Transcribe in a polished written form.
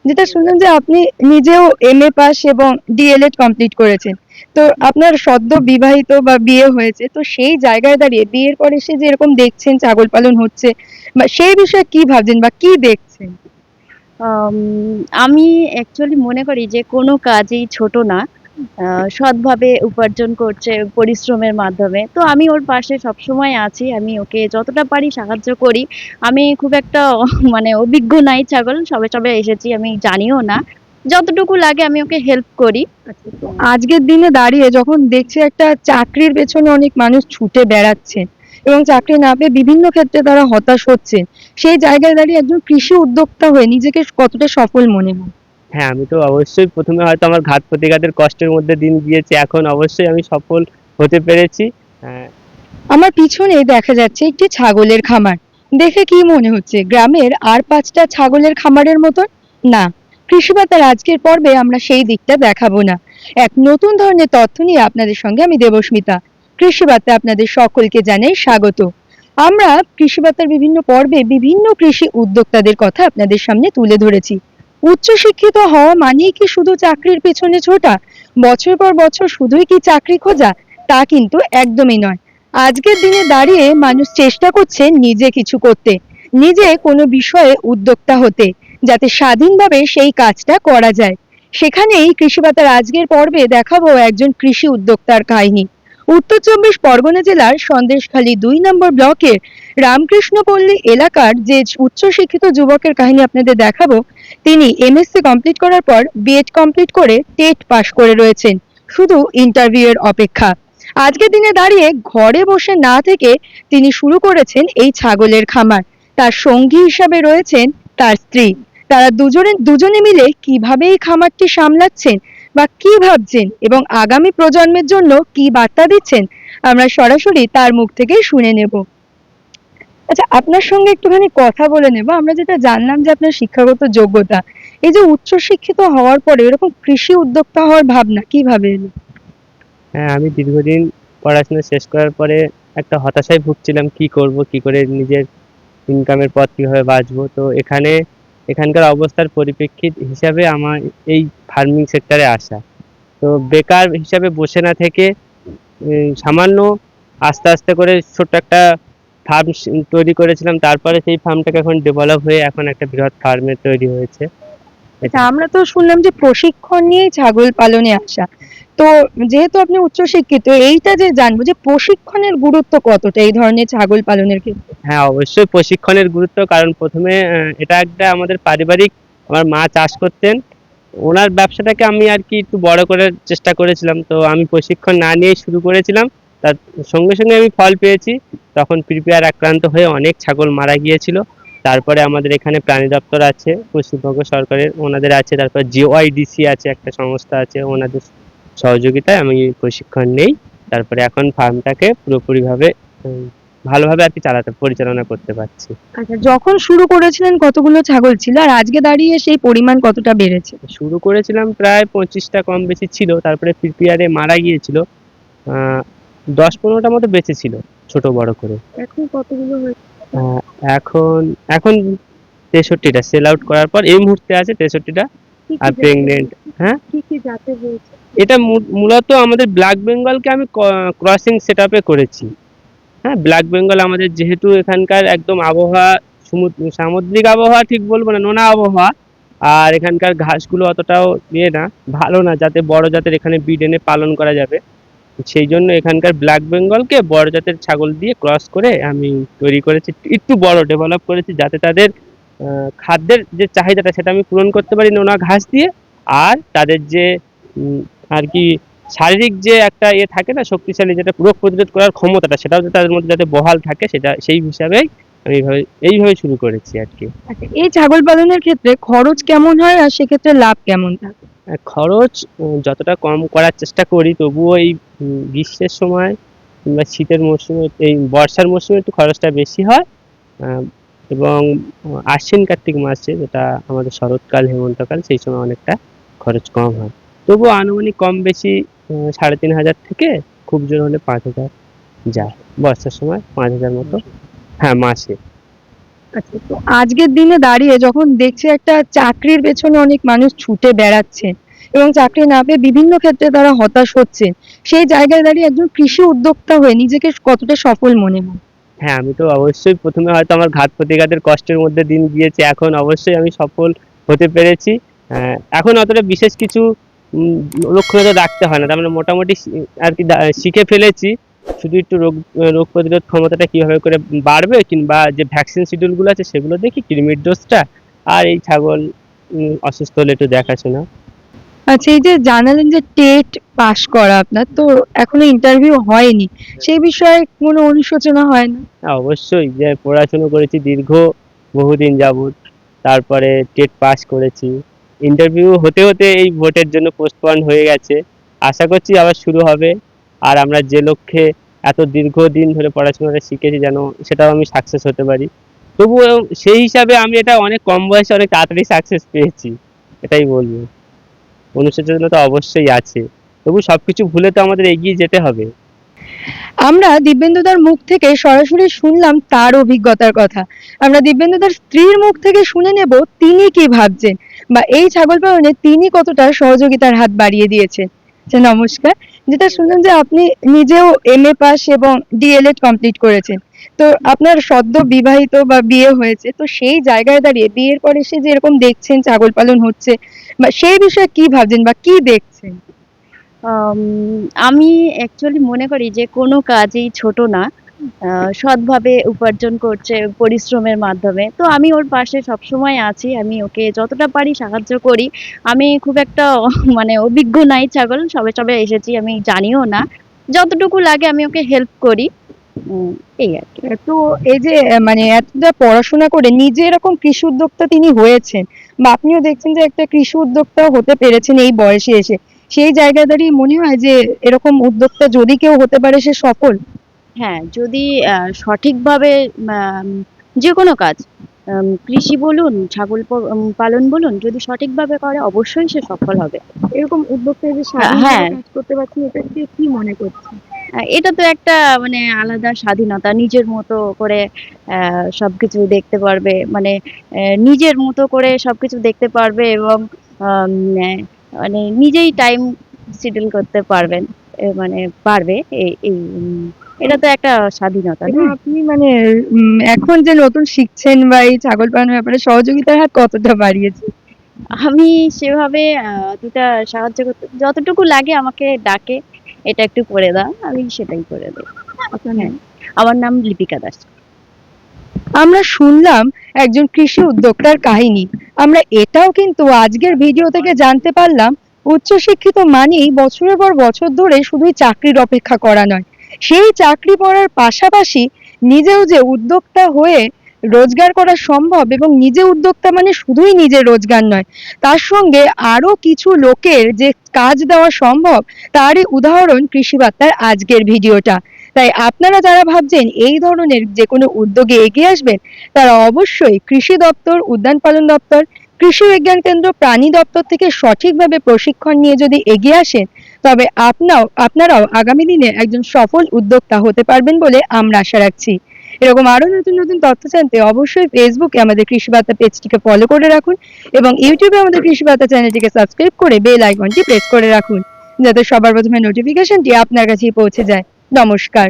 যেটা শুনলাম যে আপনি নিজেও এমএ পাস এবং ডিএলএড কমপ্লিট করেছেন। তো আপনার সদ্য বিবাহিত বা বিয়ে হয়েছে, তো সেই জায়গায় দাঁড়িয়ে বিয়ের পরে এসে যে এরকম দেখছেন ছাগল পালন হচ্ছে, বা সেই বিষয়ে কি ভাবছেন বা কি দেখছেন? আম আমি অ্যাকচুয়ালি মনে করি যে কোনো কাজই ছোট না। সৎভাবে উপার্জন করছে পরিশ্রমের মাধ্যমে। তো আমি ওর পাশে সবসময় আছি। আমি ওকে যতটা পারি সাহায্য করি। আমি খুব একটা মানে অভিজ্ঞ নাই ছাগল। সবে, সবে এসেছি। আমি জানিও না। যতটুকু লাগে আমি ওকে হেল্প করি। আচ্ছা, তো আজকের দিনে দাঁড়িয়ে যখন দেখছি একটা চাকরির পেছনে অনেক মানুষ ছুটে বেড়াচ্ছে এবং চাকরি না পেয়ে বিভিন্ন ক্ষেত্রে তারা হতাশ হচ্ছে, সেই জায়গায় দাঁড়িয়ে একজন কৃষি উদ্যোক্তা হয়ে নিজেকে কতটা সফল মনে হয়? হ্যাঁ, আমি তো অবশ্যই ১ম এ হয়তো আমার ঘাত-প্রতিঘাতের কষ্টের মধ্যে দিন গিয়েছে। এখন অবশ্যই আমি সফল হতে পেরেছি। হ্যাঁ, আমার পিছনে দেখা যাচ্ছে একটি ছাগলের খামার। দেখে কি মনে হচ্ছে, গ্রামের আর ৫টা ছাগলের খামারের মতন? না। কৃষিবার্তার আজকের পর্বে আমরা সেই দিকটা দেখাবো না। এক নতুন ধরনের তথ্য নিয়ে আপনাদের সঙ্গে আমি দেবস্মিতা। কৃষিবার্তা আপনাদের সকলকে জানাই স্বাগত। আমরা কৃষিবার্তার বিভিন্ন পর্বে বিভিন্ন কৃষি উদ্যোক্তাদের কথা আপনাদের সামনে তুলে ধরেছি। উচ্চশিক্ষিত হওয়া মানেই কি শুধু চাকরির পেছনে ছোটা? বছর পর বছর শুধুই কি চাকরি খোঁজা? তা কিন্তু একদমই নয়। আজকের দিনে দাঁড়িয়ে মানুষ চেষ্টা করছে নিজে কিছু করতে, নিজে কোনো বিষয়ে উদ্যোক্তা হতে, যাতে স্বাধীনভাবে সেই কাজটা করা যায়। সেখানেই কৃষিবার্তার আজকের পর্বে দেখাবো একজন কৃষি উদ্যোক্তার কাহিনী। উত্তর চব্বিশ পরগনা জেলার সন্দেশখালী ২ নম্বর ব্লকের রামকৃষ্ণপল্লী এলাকার যে উচ্চশিক্ষিত যুবকের কাহিনী আপনাদের দেখাবো, তিনি এমএসসি কমপ্লিট করার পর বিএড কমপ্লিট করে টেট পাশ করে রয়েছেন, শুধু ইন্টারভিউ এর অপেক্ষা। আজকের দিনে দাঁড়িয়ে ঘরে বসে না থেকে তিনি শুরু করেছেন এই ছাগলের খামার। তার সঙ্গী হিসাবে রয়েছেন তার স্ত্রী। তারা দুজনে মিলে কিভাবে এই খামারটি সামলাচ্ছেন বা কি ভাবছেন এবং আগামী প্রজন্মের জন্য কি বার্তা দিচ্ছেন, আমরা সরাসরি তার মুখ থেকেই শুনে নেব। আচ্ছা, আপনার সঙ্গে একটুখানি কথা বলে নেব। আমরা যেটা জানলাম যে আপনার শিক্ষাগত যোগ্যতা, এই যে উচ্চশিক্ষিত হওয়ার পরে এরকম কৃষি উদ্যোক্তা হওয়ার ভাবনা কিভাবে এলো? হ্যাঁ, আমি দীর্ঘদিন পড়াশোনা শেষ করার পরে একটা হতাশায় ভুগছিলাম। কি করব? কি করে নিজের ইনকামের পথ কিভাবে বাছবো? তো এখানকার অবস্থার পরিপ্রেক্ষিত হিসাবে আমার এই ফার্মিং সেক্টরে আসা। তো বেকার হিসাবে বসে না থেকে সামান্য আস্তে, আস্তে করে ছোট্ট একটা ফার্ম তৈরি করেছিলাম। তারপরে সেই ফার্মটাকে এখন ডেভেলপ হয়ে এখন একটা বৃহৎ ফার্মে তৈরি হয়েছে। আচ্ছা, এটা আমরা তো শুনলাম যে প্রশিক্ষণ নিয়েই ছাগল পালনে আসা। তো যেহেতু আপনি উচ্চশিক্ষিত, এইটা যে জানবো যে প্রশিক্ষণের গুরুত্ব কতটা এই ধরনের ছাগল পালনের ক্ষেত্রে? হ্যাঁ, অবশ্যই প্রশিক্ষণের গুরুত্ব, কারণ ১ম এ এটা একটা আমাদের পারিবারিক, আমার মা চাষ করতেন। ওনার ব্যবসাটাকে আমি আরকি একটু বড় করার চেষ্টা করেছিলাম। তো আমি প্রশিক্ষণ না নিয়েই শুরু করেছিলাম। তার সঙ্গে, সঙ্গে আমি ফল পেয়েছি। তখন প্রিপেয়ার আক্রান্ত হয়ে অনেক ছাগল মারা গিয়েছিল। তারপরে আমাদের এখানে প্রাণী দপ্তর আছে, পশ্চিমবঙ্গ সরকারের, ওনাদের আছে। তারপর জিওআইডিসি আছে, একটা সংস্থা আছে। ওনাদের সহযোগিতায় আমি প্রশিক্ষণ নেই। তারপরে এখন ফার্মটাকে পুরোপুরিভাবে উম ভালোভাবে আরকি পরিচালনা করতে পারছি। আচ্ছা, যখন শুরু করেছিলেন কতগুলো ছাগল ছিল আর আজকে দাঁড়িয়ে সেই পরিমাণ কতটা বেড়েছে? শুরু করেছিলাম প্রায় ২৫টা কম বেশি ছিল। তারপরে প্রিপেয়ারে মারা গিয়েছিল। আ ১০-১৫টা মতো বেঁচে ছিল, ছোট বড় করে। এখন কতগুলো হয়েছে? আ এখন এখন ৬৩ টা সেল আউট করার পর এই মুহূর্তে আছে ৬৩ টা। কি কি আর জাতের প্রেগন্যান্ট। হয়েছে? হ্যাঁ? কি কি জাতের হয়েছে? এটা মূলত আমাদের ব্ল্যাক বেঙ্গলকে আমি ক্রসিং সেটআপ এ করেছি। হ্যাঁ, ব্ল্যাক বেঙ্গল আমাদের যেহেতু এখানকার একদম আবহাওয়া সামুদ্রিক আবহাওয়া ঠিক বলবো না, নোনা আবহাওয়া। আর এখানকার ঘাসগুলো অতটাও না, ভালো না, যাতে বড় জাতের এখানে ব্রিড এনে পালন করা যাবে। সেই জন্য এখানকার ব্ল্যাক বেঙ্গলকে বড় জাতের ছাগল দিয়ে ক্রস করে আমি তৈরি করেছি। একটু বড় ডেভেলপ করেছি, যাতে তাদের খাদ্যের যে চাহিদাটা সেটা আমি পূরণ করতে পারি নোনা ঘাস দিয়ে। আর তাদের যে উম আরকি শারীরিক যে একটা থাকে না, শক্তিশালী, যেটা রোগ প্রতিরোধ করার ক্ষমতাটা, সেটাও যাতে তাদের মধ্যে যাতে বহাল থাকে, সেটা সেই হিসাবেই আমি এইভাবে শুরু করেছি আরকি। আচ্ছা, এই ছাগল পালনের ক্ষেত্রে খরচ কেমন হয় আর সেক্ষেত্রে লাভ কেমন থাকে? খরচ যতটা কম করার চেষ্টা করি, তবুও এই গ্রীষ্মের সময় কিংবা শীতের মরশুমে, এই বর্ষার মরশুমে একটু খরচটা বেশি হয়। আ এবং আশ্বিন-কার্তিক মাসে, যেটা আমাদের শরৎকাল, হেমন্তকাল, সেই সময় অনেকটা খরচ কম হয়। তবুও আনুমানিক কম বেশি ৩,৫০০ থেকে খুব জোর হলে ৫,০০০ যায়। বর্ষার সময় ৫,০০০ মতো। হ্যাঁ, মাসে। আচ্ছা, তো আজকের দিনে দাঁড়িয়ে যখন দেখছি একটা চাকরির পেছনে অনেক মানুষ ছুটে বেড়াচ্ছে এবং চাকরি না পেয়ে বিভিন্ন ক্ষেত্রে তারা হতাশ হচ্ছে, সেই জায়গায় দাঁড়িয়ে একজন কৃষি উদ্যোক্তা হয়ে নিজেকে কতটা সফল মনে হয়? হ্যাঁ, আমি তো অবশ্যই ১ম এ হয়তো আমার ঘাত প্রতিঘাতের কষ্টের মধ্যে দিন গিয়েছে। এখন অবশ্যই আমি সফল হতে পেরেছি। এখন অতটা বিশেষ কিছু উম লক্ষ্য নজর রাখতে হয় না। তার মানে মোটামুটি আরকি শিখে ফেলেছি। শুধু একটু রোগ প্রতিরোধ ক্ষমতাটা কিভাবে করে বাড়বে, কিংবা যে ভ্যাকসিন শিডিউল গুলো আছে সেগুলো দেখি, কৃমির ডোজটা, আর এই ছাগল অসুস্থ হলে একটু দেখাশোনা। আচ্ছা, এই যে জানালেন যে টেট পাশ করা আপনার, তো এখনো ইন্টারভিউ হয়নি, সেই বিষয়ে কোনো অনুশোচনা হয় না? হ্যাঁ, অবশ্যই, যে পড়াশুনো করেছি দীর্ঘ বহুদিন যাবৎ। তারপরে টেট পাস করেছি। ইন্টারভিউ হতে, হতে এই ভোটের জন্য পোস্টপোন হয়ে গেছে। আশা করছি আবার শুরু হবে। আর আমরা যে লক্ষ্যে এত দীর্ঘদিন ধরে পড়াশোনাটা শিখেছি, যেন সেটাও আমি সাকসেস হতে পারি। তবুও সেই হিসাবে আমি এটা অনেক কম বয়সে অনেক তাড়াতাড়ি সাকসেস পেয়েছি। এটাই বলব। অনুশোচনা তো অবশ্যই আছে। তবু সবকিছু ভুলে তো আমাদের এগিয়ে যেতে হবে। আমরা দিব্যেন্দুদার মুখ থেকে সরাসরি শুনলাম তার অভিজ্ঞতার কথা। আমরা দিব্যেন্দুদার স্ত্রীর মুখ থেকে শুনে নেব তিনি কি ভাবছেন, বা এই ছাগল পালনে তিনি কতটা সহযোগিতার হাত বাড়িয়ে দিয়েছেন। আচ্ছা, নমস্কার। যেটা শুনলাম যে আপনি নিজেও এমএ পাস এবং ডিএলএড কমপ্লিট করেছেন, তো আপনার সদ্য বিবাহিত বা বিয়ে হয়েছে, তো সেই জায়গায় দাঁড়িয়ে বিয়ের পরে এসে যে এরকম দেখছেন ছাগল পালন হচ্ছে, বা সেই বিষয়ে কি ভাবছেন বা কি দেখছেন? আম, আমি অ্যাকচুয়ালি মনে করি যে কোনো কাজই ছোট না। সৎভাবে উপার্জন করছে পরিশ্রমের মাধ্যমে, তো আমি ওর পাশে সবসময় আছি, আমি ওকে যতটা পারি সাহায্য করি। আমি খুব একটা মানে অভিজ্ঞ নাই ছাগল, সবে সবে এসেছি, আমি জানিও না, যতটুকু লাগে আমি ওকে হেল্প করি। উম, এই আর কি। তো এই যে মানে এতটা পড়াশোনা করে নিজে এরকম কৃষি উদ্যোক্তা তিনি হয়েছেন, বা আপনিও দেখছেন যে একটা কৃষি উদ্যোক্তা হতে পেরেছেন এই বয়সে এসে, সেই জায়গায় দাঁড়িয়ে মনে হয় যে এরকম উদ্যোক্তা যদি কেউ হতে পারে সে সফল? হ্যাঁ, যদি সঠিকভাবে আম, যে কোনো কাজ, কৃষি বলুন, ছাগল পালন বলুন, যদি সঠিকভাবে করে অবশ্যই সে সফল হবে। এরকম উদ্যোক্তা যে হ্যাঁ, স্বাধীনভাবে কাজ করতে পারছেন, এটা দিয়ে কি মনে করছেন? এটা তো একটা মানে আলাদা স্বাধীনতা, নিজের মতো করে সবকিছু দেখতে পারবে, মানে নিজের মতো করে সবকিছু দেখতে পারবে, এবং আম, আহ, মানে নিজেই টাইম শিডিউল করতে পারবেন, মানে পারবে। এটা তো একটা স্বাধীনতা, এবং না? আপনি মানে এখন যে নতুন শিখছেন বা এই ছাগল পালনের ব্যাপারে সহযোগিতার হাত কতটা বাড়িয়েছে? আমি সেভাবে অতটা সাহায্য করতে, যতটুকু লাগে আমাকে ডাকে, এটা একটু করে দাও, আমি সেটাই করে দিই। আপনার হ্যাঁ, নাম? আমার নাম লিপিকা দাস। আমরা শুনলাম একজন কৃষি উদ্যোক্তার কাহিনী। আমরা এটাও কিন্তু আজকের ভিডিও থেকে জানতে পারলাম, উচ্চশিক্ষিত মানেই বছরের পর বছর ধরে শুধুই চাকরির অপেক্ষা করা নয়, সেই চাকরি পড়ার পাশাপাশি নিজেও যে উদ্যোক্তা হয়ে রোজগার করা সম্ভব, এবং নিজে উদ্যোক্তা মানে শুধুই নিজের রোজগার নয়, তার সঙ্গে আরো কিছু লোকের যে কাজ দেওয়া সম্ভব, তারই উদাহরণ কৃষি বার্তার আজকের ভিডিওটা। তাই আপনারা যারা ভাবছেন এই ধরনের যে কোনো উদ্যোগে এগিয়ে আসবেন, তারা অবশ্যই কৃষি দপ্তর, উদ্যান পালন দপ্তর, কৃষি বিজ্ঞান কেন্দ্র, প্রাণী দপ্তর থেকে সঠিকভাবে প্রশিক্ষণ নিয়ে যদি এগিয়ে আসেন, তবে আপনারাও আগামী দিনে একজন সফল উদ্যোক্তা হতে পারবেন বলে আমরা আশা রাখছি। এরকম আরো নতুন নতুন তথ্য জানতে অবশ্যই ফেসবুকে আমাদের কৃষি বার্তা পেজটিকে ফলো করে রাখুন, এবং ইউটিউবে আমাদের কৃষি বার্তা চ্যানেলটিকে সাবস্ক্রাইব করে বেল আইকনটি প্রেস করে রাখুন, যাতে সবার প্রথমে নোটিফিকেশনটি আপনার কাছেই পৌঁছে যায়। নমস্কার।